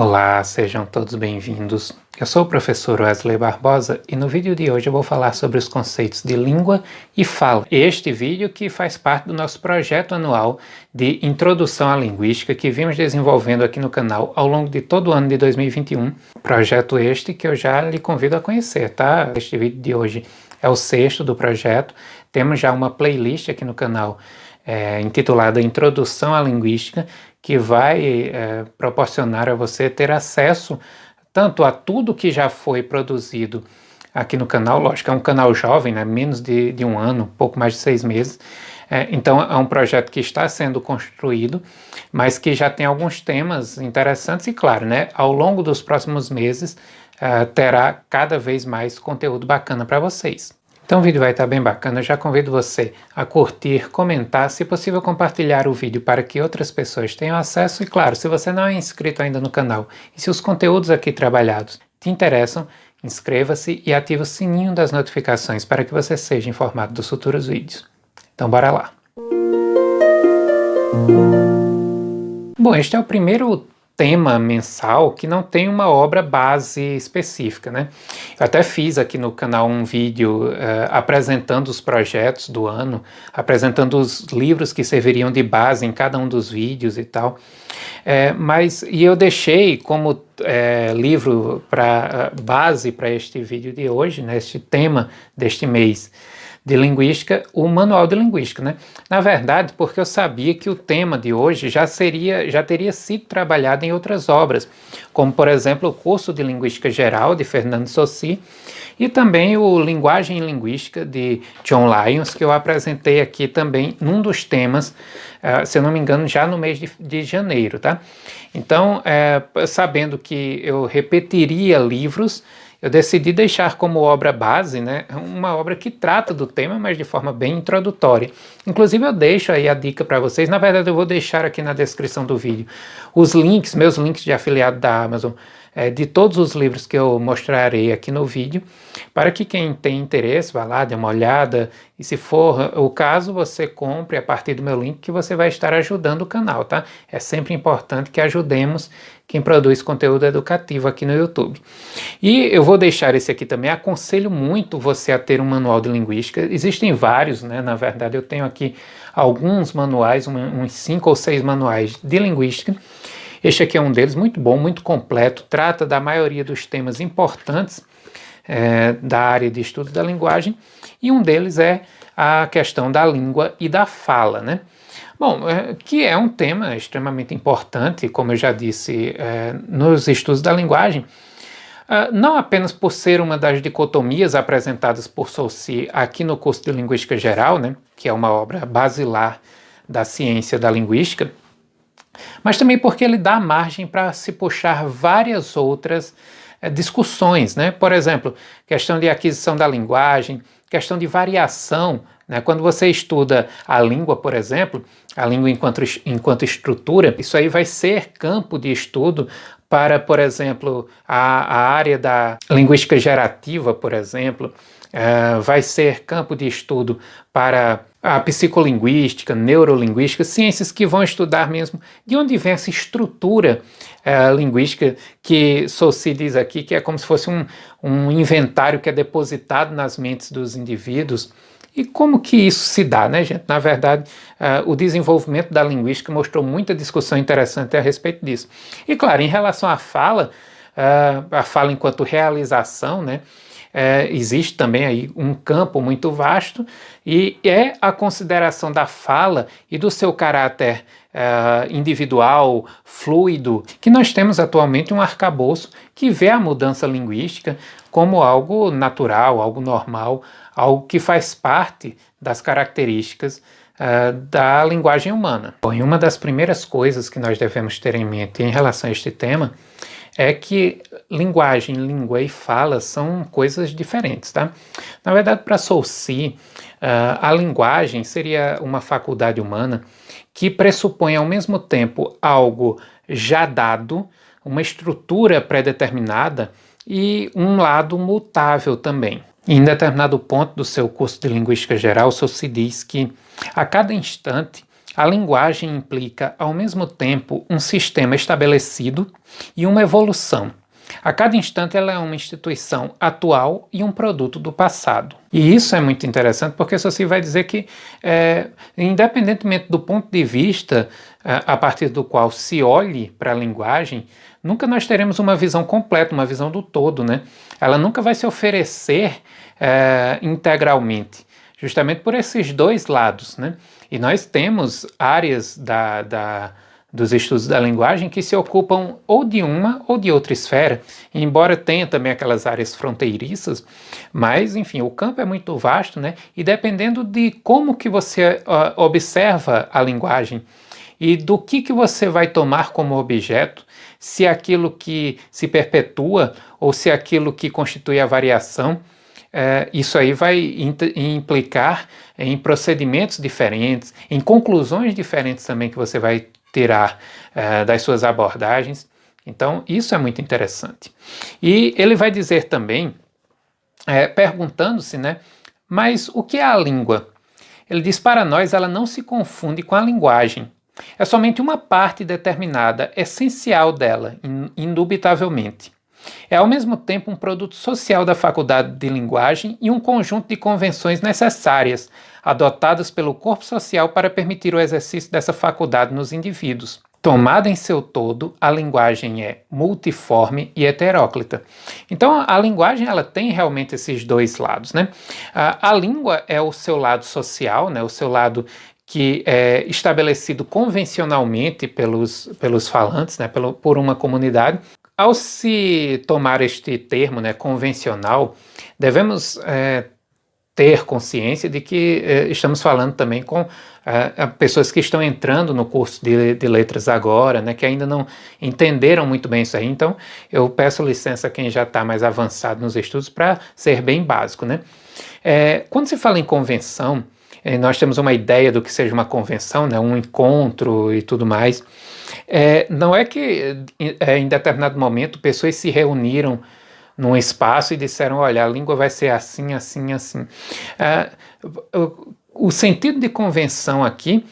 Olá, sejam todos bem-vindos. Eu sou o professor Wesley Barbosa e no vídeo de hoje eu vou falar sobre os conceitos de língua e fala. Este vídeo que faz parte do nosso projeto anual de Introdução à Linguística que vimos desenvolvendo aqui no canal ao longo de todo o ano de 2021. Projeto este que eu já lhe convido a conhecer, tá? Este vídeo de hoje é o 6º do projeto. Temos já uma playlist aqui no canal intitulada Introdução à Linguística, que vai proporcionar a você ter acesso tanto a tudo que já foi produzido aqui no canal. Lógico, é um canal jovem, né? Menos de um ano, pouco mais de 6 meses. Então é um projeto que está sendo construído, mas que já tem alguns temas interessantes e, claro, né, ao longo dos próximos meses terá cada vez mais conteúdo bacana para vocês. Então o vídeo vai estar bem bacana, eu já convido você a curtir, comentar, se possível compartilhar o vídeo para que outras pessoas tenham acesso e, claro, se você não é inscrito ainda no canal e se os conteúdos aqui trabalhados te interessam, inscreva-se e ative o sininho das notificações para que você seja informado dos futuros vídeos. Então bora lá! Bom, este é o primeiro tema mensal que não tem uma obra base específica, né? Eu até fiz aqui no canal um vídeo apresentando os projetos do ano, apresentando os livros que serviriam de base em cada um dos vídeos e tal, e eu deixei como livro para base para este vídeo de hoje, né, este tema deste mês de linguística, o Manual de Linguística, né? Na verdade, porque eu sabia que o tema de hoje já teria sido trabalhado em outras obras, como, por exemplo, o curso de Linguística Geral, de Fernando Saussure, e também o Linguagem e Linguística, de John Lyons, que eu apresentei aqui também num dos temas, se eu não me engano, já no mês de janeiro, tá? Então, sabendo que eu repetiria livros, eu decidi deixar como obra base, né, uma obra que trata do tema, mas de forma bem introdutória. Inclusive eu deixo aí a dica para vocês, na verdade eu vou deixar aqui na descrição do vídeo os links, meus links de afiliado da Amazon, de todos os livros que eu mostrarei aqui no vídeo, para que quem tem interesse vá lá, dê uma olhada, e se for o caso, você compre a partir do meu link, que você vai estar ajudando o canal, tá? É sempre importante que ajudemos quem produz conteúdo educativo aqui no YouTube. E eu vou deixar esse aqui também, aconselho muito você a ter um manual de linguística, existem vários, né? Na verdade eu tenho aqui alguns manuais, uns 5 ou 6 manuais de linguística. Este aqui é um deles, muito bom, muito completo, trata da maioria dos temas importantes da área de estudo da linguagem, e um deles é a questão da língua e da fala, né? Bom, que é um tema extremamente importante, como eu já disse, nos estudos da linguagem, não apenas por ser uma das dicotomias apresentadas por Saussure aqui no curso de Linguística Geral, né, que é uma obra basilar da ciência da linguística, mas também porque ele dá margem para se puxar várias outras discussões, né? Por exemplo, questão de aquisição da linguagem, questão de variação, né? Quando você estuda a língua, por exemplo, a língua enquanto estrutura, isso aí vai ser campo de estudo para, por exemplo, a área da linguística gerativa, por exemplo, vai ser campo de estudo para a psicolinguística, neurolinguística, ciências que vão estudar mesmo de onde vem essa estrutura linguística que Saussure diz aqui, que é como se fosse um inventário que é depositado nas mentes dos indivíduos. E como que isso se dá, né, gente? Na verdade, o desenvolvimento da linguística mostrou muita discussão interessante a respeito disso. E, claro, em relação à fala, a fala enquanto realização, né, existe também aí um campo muito vasto, e é a consideração da fala e do seu caráter individual, fluido, que nós temos atualmente um arcabouço que vê a mudança linguística como algo natural, algo normal, algo que faz parte das características da linguagem humana. Bom, e uma das primeiras coisas que nós devemos ter em mente em relação a este tema é que linguagem, língua e fala são coisas diferentes, tá? Na verdade, para Saussure, a linguagem seria uma faculdade humana que pressupõe ao mesmo tempo algo já dado, uma estrutura pré-determinada e um lado mutável também. Em determinado ponto do seu curso de Linguística Geral, Saussure diz que a cada instante a linguagem implica, ao mesmo tempo, um sistema estabelecido e uma evolução. A cada instante ela é uma instituição atual e um produto do passado. E isso é muito interessante porque Saussure vai dizer que, independentemente do ponto de vista a partir do qual se olhe para a linguagem, nunca nós teremos uma visão completa, uma visão do todo, né? Ela nunca vai se oferecer integralmente, justamente por esses dois lados, né? E nós temos áreas dos estudos da linguagem que se ocupam ou de uma ou de outra esfera, embora tenha também aquelas áreas fronteiriças, mas, enfim, o campo é muito vasto, né? E dependendo de como que você observa a linguagem e do que você vai tomar como objeto, se é aquilo que se perpetua ou se é aquilo que constitui a variação, isso aí vai implicar em procedimentos diferentes, em conclusões diferentes também que você vai tirar das suas abordagens. Então, isso é muito interessante. E ele vai dizer também, perguntando-se, né, mas o que é a língua? Ele diz, para nós, ela não se confunde com a linguagem. É somente uma parte determinada, essencial dela, indubitavelmente. É ao mesmo tempo um produto social da faculdade de linguagem e um conjunto de convenções necessárias, adotadas pelo corpo social para permitir o exercício dessa faculdade nos indivíduos. Tomada em seu todo, a linguagem é multiforme e heteróclita. Então, a linguagem ela tem realmente esses dois lados, né? A língua é o seu lado social, né? O seu lado que é estabelecido convencionalmente pelos falantes, né? Por uma comunidade. Ao se tomar este termo, né, convencional, devemos ter consciência de que estamos falando também com pessoas que estão entrando no curso de letras agora, né, que ainda não entenderam muito bem isso aí. Então, eu peço licença a quem já está mais avançado nos estudos para ser bem básico, né? Quando se fala em convenção, nós temos uma ideia do que seja uma convenção, né, um encontro e tudo mais. Não é que em determinado momento pessoas se reuniram num espaço e disseram, olha, a língua vai ser assim, assim, assim. O sentido de convenção aqui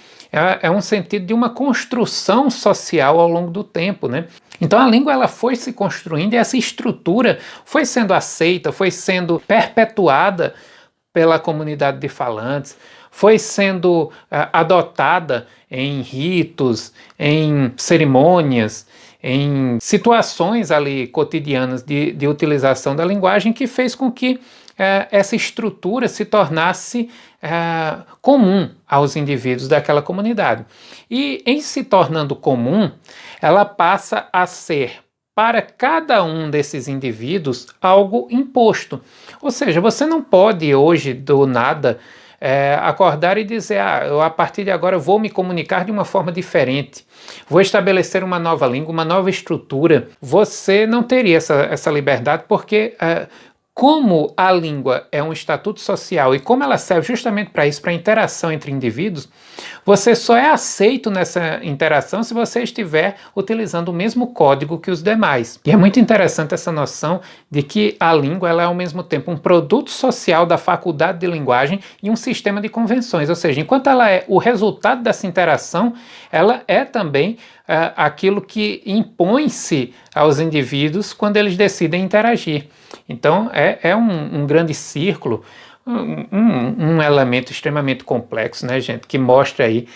é um sentido de uma construção social ao longo do tempo, né? Então a língua ela foi se construindo e essa estrutura foi sendo aceita, foi sendo perpetuada pela comunidade de falantes, foi sendo adotada em ritos, em cerimônias, em situações ali cotidianas de utilização da linguagem que fez com que essa estrutura se tornasse comum aos indivíduos daquela comunidade. E em se tornando comum, ela passa a ser para cada um desses indivíduos algo imposto. Ou seja, você não pode hoje do nada acordar e dizer, eu a partir de agora vou me comunicar de uma forma diferente, vou estabelecer uma nova língua, uma nova estrutura. Você não teria essa liberdade porque como a língua é um estatuto social e como ela serve justamente para isso, para a interação entre indivíduos, você só é aceito nessa interação se você estiver utilizando o mesmo código que os demais. E é muito interessante essa noção de que a língua ela é ao mesmo tempo um produto social da faculdade de linguagem e um sistema de convenções, ou seja, enquanto ela é o resultado dessa interação, ela é também aquilo que impõe-se aos indivíduos quando eles decidem interagir. Então é um grande círculo, um elemento extremamente complexo, né, gente, que mostra aí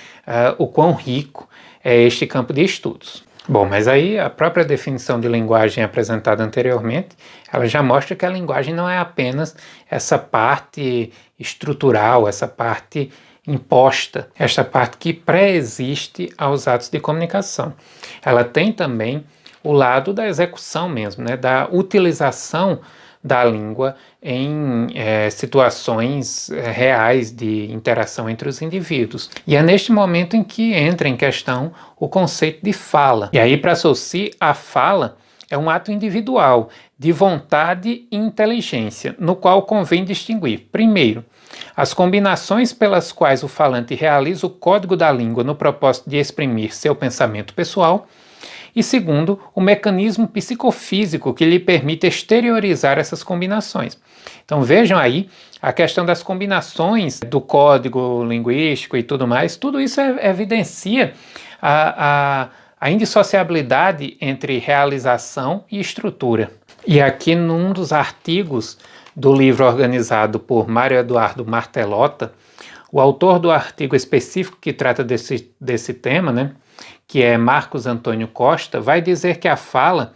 o quão rico é este campo de estudos. Bom, mas aí a própria definição de linguagem apresentada anteriormente, ela já mostra que a linguagem não é apenas essa parte estrutural, essa parte imposta, esta parte que pré-existe aos atos de comunicação. Ela tem também o lado da execução mesmo, né, da utilização da língua em situações reais de interação entre os indivíduos. E é neste momento em que entra em questão o conceito de fala. E aí, para Saussure, a fala é um ato individual de vontade e inteligência, no qual convém distinguir, primeiro, as combinações pelas quais o falante realiza o código da língua no propósito de exprimir seu pensamento pessoal, e segundo, o mecanismo psicofísico que lhe permite exteriorizar essas combinações. Então vejam aí a questão das combinações do código linguístico e tudo mais, tudo isso evidencia a indissociabilidade entre realização e estrutura. E aqui num dos artigos do livro organizado por Mário Eduardo Martelota, o autor do artigo específico que trata desse tema, né, que é Marcos Antônio Costa, vai dizer que a fala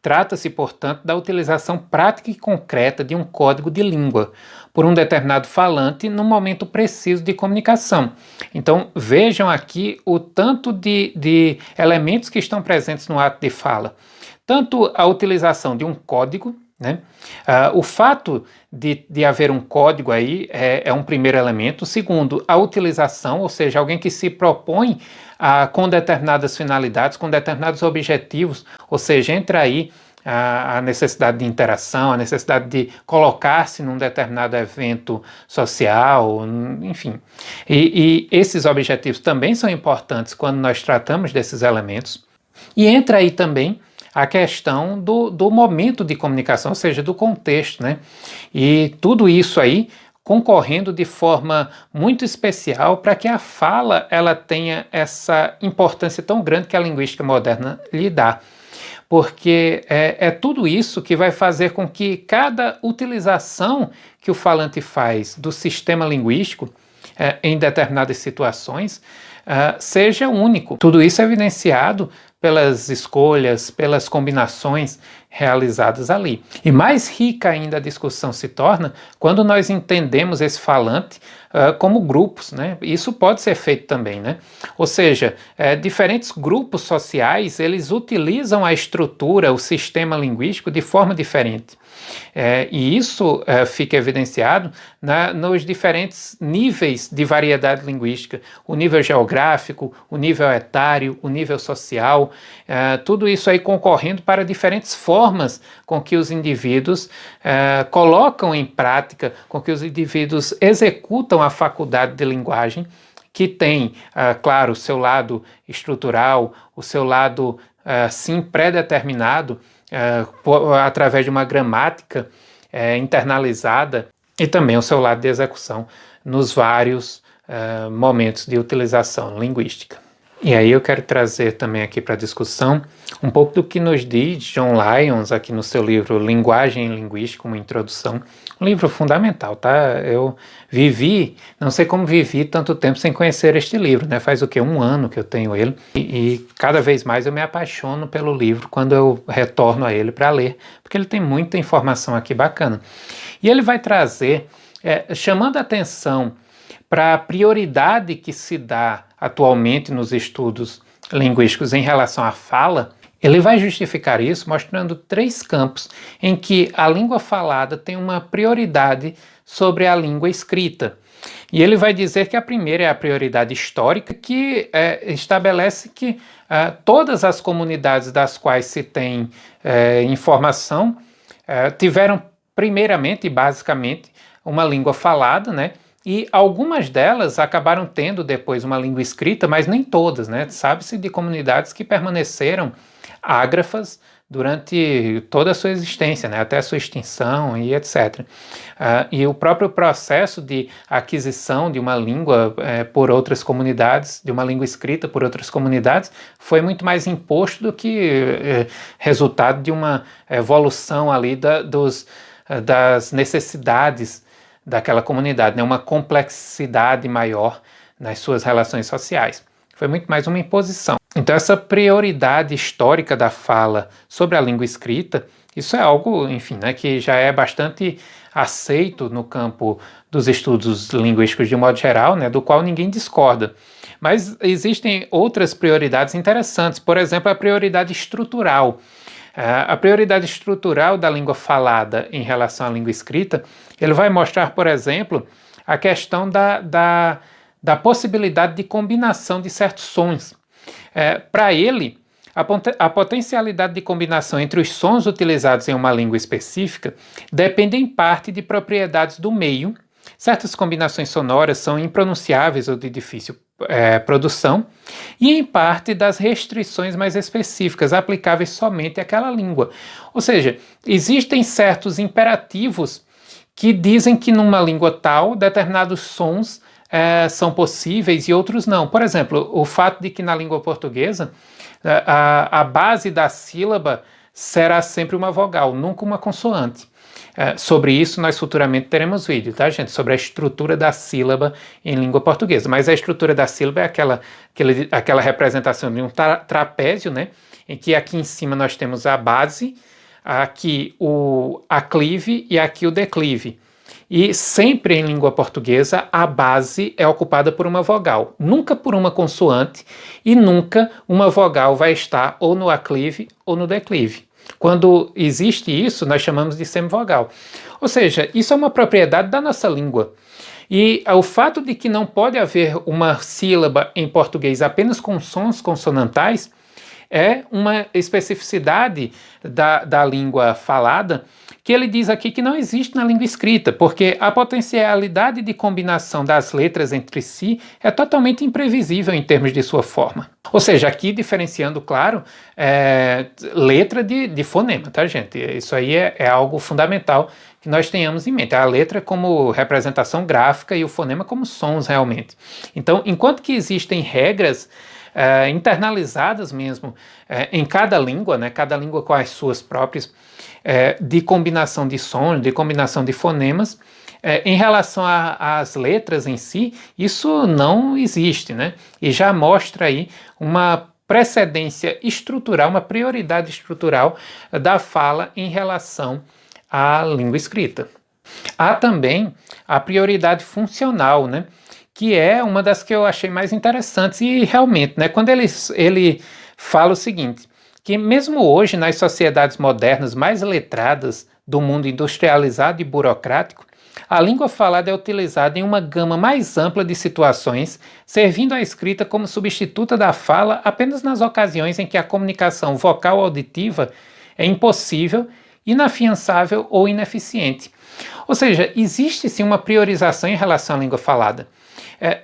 trata-se, portanto, da utilização prática e concreta de um código de língua por um determinado falante num momento preciso de comunicação. Então, vejam aqui o tanto de elementos que estão presentes no ato de fala. Tanto a utilização de um código, né? O fato de haver um código aí é um primeiro elemento. Segundo, a utilização, ou seja, alguém que se propõe com determinadas finalidades, com determinados objetivos, ou seja, entra aí a necessidade de interação, a necessidade de colocar-se num determinado evento social, enfim. E esses objetivos também são importantes quando nós tratamos desses elementos. E entra aí também a questão do momento de comunicação, ou seja, do contexto, né? E tudo isso aí concorrendo de forma muito especial para que a fala ela tenha essa importância tão grande que a linguística moderna lhe dá. Porque é tudo isso que vai fazer com que cada utilização que o falante faz do sistema linguístico em determinadas situações seja único. Tudo isso é evidenciado pelas escolhas, pelas combinações realizadas ali. E mais rica ainda a discussão se torna quando nós entendemos esse falante como grupos, né? Isso pode ser feito também, né? Ou seja, diferentes grupos sociais, eles utilizam a estrutura, o sistema linguístico de forma diferente. E isso fica evidenciado nos diferentes níveis de variedade linguística, o nível geográfico, o nível etário, o nível social, tudo isso aí concorrendo para diferentes formas com que os indivíduos colocam em prática, com que os indivíduos executam a faculdade de linguagem, que tem, claro, o seu lado estrutural, o seu lado, sim, pré-determinado, através de uma gramática internalizada, e também o seu lado de execução nos vários momentos de utilização linguística. E aí eu quero trazer também aqui para a discussão um pouco do que nos diz John Lyons aqui no seu livro Linguagem e Linguística, uma introdução, um livro fundamental, tá? Eu não sei como vivi tanto tempo sem conhecer este livro, né? Faz o quê? 1 ano que eu tenho ele e cada vez mais eu me apaixono pelo livro quando eu retorno a ele para ler, porque ele tem muita informação aqui bacana. E ele vai trazer, chamando a atenção para a prioridade que se dá atualmente nos estudos linguísticos em relação à fala, ele vai justificar isso mostrando 3 campos em que a língua falada tem uma prioridade sobre a língua escrita. E ele vai dizer que a primeira é a prioridade histórica, que estabelece que todas as comunidades das quais se tem informação tiveram primeiramente e basicamente uma língua falada, né? E algumas delas acabaram tendo depois uma língua escrita, mas nem todas, né? Sabe-se de comunidades que permaneceram ágrafas durante toda a sua existência, né? Até a sua extinção e etc. E o próprio processo de aquisição de uma língua por outras comunidades, de uma língua escrita por outras comunidades, foi muito mais imposto do que resultado de uma evolução ali das necessidades daquela comunidade, né? Uma complexidade maior nas suas relações sociais. Foi muito mais uma imposição. Então essa prioridade histórica da fala sobre a língua escrita, isso é algo, enfim, né, que já é bastante aceito no campo dos estudos linguísticos de modo geral, né, do qual ninguém discorda. Mas existem outras prioridades interessantes, por exemplo, a prioridade estrutural. A prioridade estrutural da língua falada em relação à língua escrita, ele vai mostrar, por exemplo, a questão da possibilidade de combinação de certos sons. Para ele, a potencialidade de combinação entre os sons utilizados em uma língua específica depende em parte de propriedades do meio Certas combinações sonoras são impronunciáveis ou de difícil produção, e em parte das restrições mais específicas aplicáveis somente àquela língua. Ou seja, existem certos imperativos que dizem que numa língua tal determinados sons são possíveis e outros não. Por exemplo, o fato de que na língua portuguesa a base da sílaba será sempre uma vogal, nunca uma consoante. Sobre isso nós futuramente teremos vídeo, tá, gente? Sobre a estrutura da sílaba em língua portuguesa. Mas a estrutura da sílaba é aquela representação de um trapézio, né? Em que aqui em cima nós temos a base, aqui o aclive e aqui o declive. E sempre em língua portuguesa a base é ocupada por uma vogal, nunca por uma consoante, e nunca uma vogal vai estar ou no aclive ou no declive. Quando existe isso, nós chamamos de semivogal. Ou seja, isso é uma propriedade da nossa língua. E o fato de que não pode haver uma sílaba em português apenas com sons consonantais é uma especificidade da língua falada, que ele diz aqui que não existe na língua escrita, porque a potencialidade de combinação das letras entre si é totalmente imprevisível em termos de sua forma. Ou seja, aqui diferenciando, claro, letra de fonema, tá, gente? Isso aí é algo fundamental que nós tenhamos em mente. A letra como representação gráfica e o fonema como sons realmente. Então, enquanto que existem regras internalizadas mesmo em cada língua, né, cada língua com as suas próprias, de combinação de sons, de combinação de fonemas, em relação às letras em si, isso não existe, né? E já mostra aí uma precedência estrutural, uma prioridade estrutural da fala em relação à língua escrita. Há também a prioridade funcional, né? Que é uma das que eu achei mais interessantes, e realmente, né, quando ele fala o seguinte, que mesmo hoje nas sociedades modernas mais letradas do mundo industrializado e burocrático, a língua falada é utilizada em uma gama mais ampla de situações, servindo a escrita como substituta da fala apenas nas ocasiões em que a comunicação vocal auditiva é impossível, inafiançável ou ineficiente. Ou seja, existe sim uma priorização em relação à língua falada.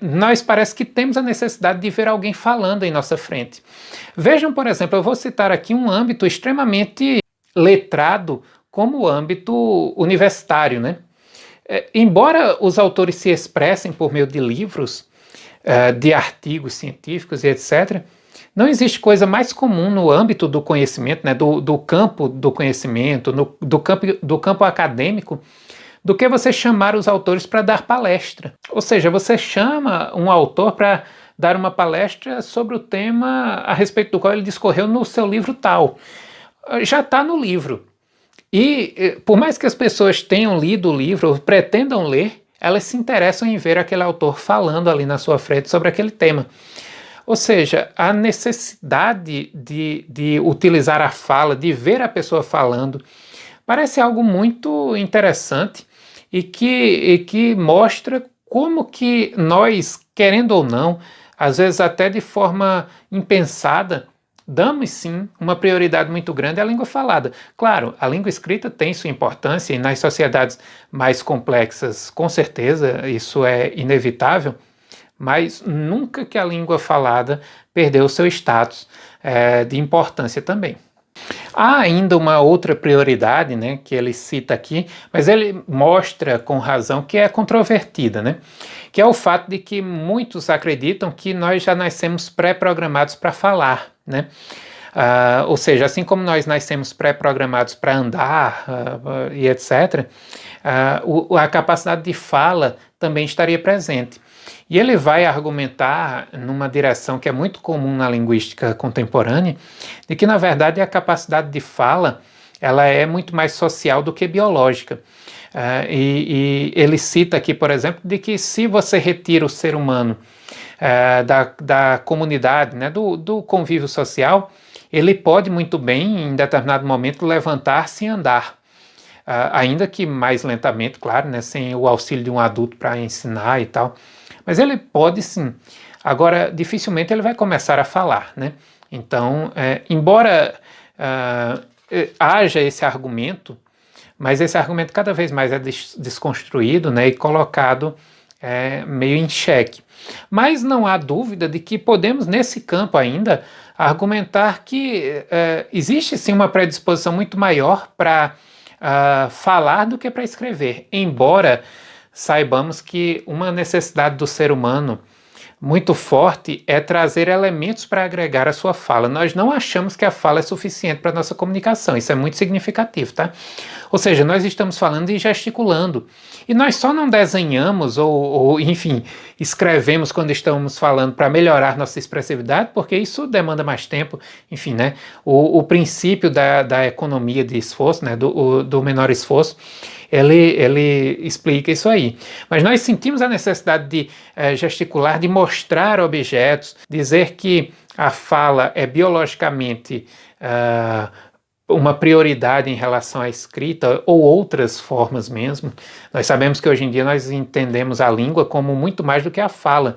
Nós parece que temos a necessidade de ver alguém falando em nossa frente. Vejam, por exemplo, eu vou citar aqui um âmbito extremamente letrado como o âmbito universitário, né? Embora os autores se expressem por meio de livros, de artigos científicos e etc., não existe coisa mais comum no âmbito do conhecimento, né, do campo do conhecimento, do campo acadêmico, do que você chamar os autores para dar palestra. Ou seja, você chama um autor para dar uma palestra sobre o tema a respeito do qual ele discorreu no seu livro tal. Já está no livro. E por mais que as pessoas tenham lido o livro ou pretendam ler, elas se interessam em ver aquele autor falando ali na sua frente sobre aquele tema. Ou seja, a necessidade de utilizar a fala, de ver a pessoa falando, parece algo muito interessante e que mostra como que nós, querendo ou não, às vezes até de forma impensada, damos sim uma prioridade muito grande à língua falada. Claro, a língua escrita tem sua importância e nas sociedades mais complexas, com certeza, isso é inevitável, mas nunca que a língua falada perdeu o seu status de importância também. Há ainda uma outra prioridade, né, que ele cita aqui, mas ele mostra com razão que é controvertida, né, que é o fato de que muitos acreditam que nós já nascemos pré-programados para falar, né? Ou seja, assim como nós nascemos pré-programados para andar e etc., a capacidade de fala também estaria presente. E ele vai argumentar numa direção que é muito comum na linguística contemporânea, de que, na verdade, a capacidade de fala ela é muito mais social do que biológica. E ele cita aqui, por exemplo, de que se você retira o ser humano da comunidade, né, do convívio social, ele pode muito bem, em determinado momento, levantar-se e andar. Ainda que mais lentamente, claro, né, sem o auxílio de um adulto para ensinar e tal. Mas ele pode sim. Agora, dificilmente ele vai começar a falar, né? Então, embora haja esse argumento, mas esse argumento cada vez mais é desconstruído, né, e colocado meio em xeque. Mas não há dúvida de que podemos, nesse campo ainda, argumentar que existe sim uma predisposição muito maior para falar do que para escrever, embora saibamos que uma necessidade do ser humano muito forte é trazer elementos para agregar a sua fala. Nós não achamos que a fala é suficiente para a nossa comunicação, isso é muito significativo, tá? Ou seja, nós estamos falando e gesticulando, e nós só não desenhamos ou enfim, escrevemos quando estamos falando para melhorar nossa expressividade, porque isso demanda mais tempo, enfim, né? O princípio da economia de esforço, né? Do menor esforço, ele explica isso aí. Mas nós sentimos a necessidade de gesticular, de mostrar objetos, dizer que a fala é biologicamente uma prioridade em relação à escrita ou outras formas mesmo. Nós sabemos que hoje em dia nós entendemos a língua como muito mais do que a fala.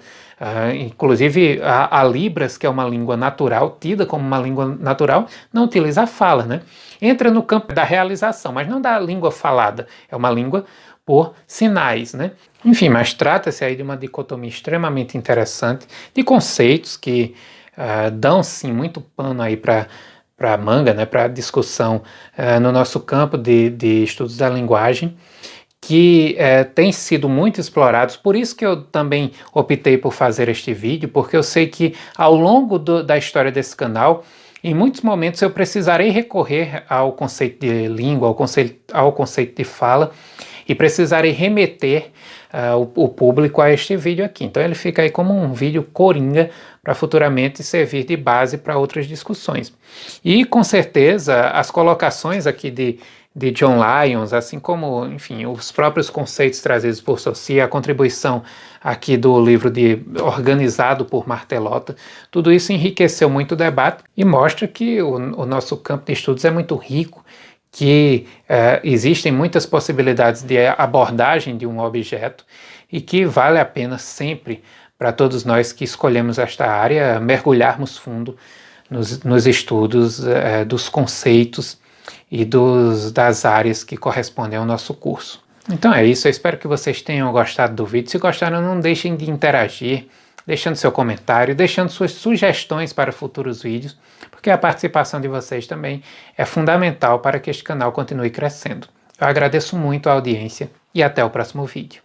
Inclusive a Libras, que é uma língua natural, tida como uma língua natural, não utiliza a fala, né? Entra no campo da realização, mas não da língua falada, é uma língua por sinais, né? Enfim, mas trata-se aí de uma dicotomia extremamente interessante, de conceitos que dão sim muito pano aí para manga, né, para discussão no nosso campo de estudos da linguagem, que têm sido muito explorados. Por isso que eu também optei por fazer este vídeo, porque eu sei que ao longo da história desse canal, em muitos momentos eu precisarei recorrer ao conceito de língua, ao conceito de fala, e precisarei remeter o público a este vídeo aqui. Então ele fica aí como um vídeo coringa para futuramente servir de base para outras discussões. E com certeza as colocações aqui de John Lyons, assim como, enfim, os próprios conceitos trazidos por Saussure, a contribuição aqui do livro organizado por Martelotto, tudo isso enriqueceu muito o debate e mostra que o nosso campo de estudos é muito rico, que existem muitas possibilidades de abordagem de um objeto e que vale a pena sempre, para todos nós que escolhemos esta área, mergulharmos fundo nos estudos dos conceitos e das áreas que correspondem ao nosso curso. Então é isso, eu espero que vocês tenham gostado do vídeo. Se gostaram, não deixem de interagir, deixando seu comentário, deixando suas sugestões para futuros vídeos, porque a participação de vocês também é fundamental para que este canal continue crescendo. Eu agradeço muito a audiência e até o próximo vídeo.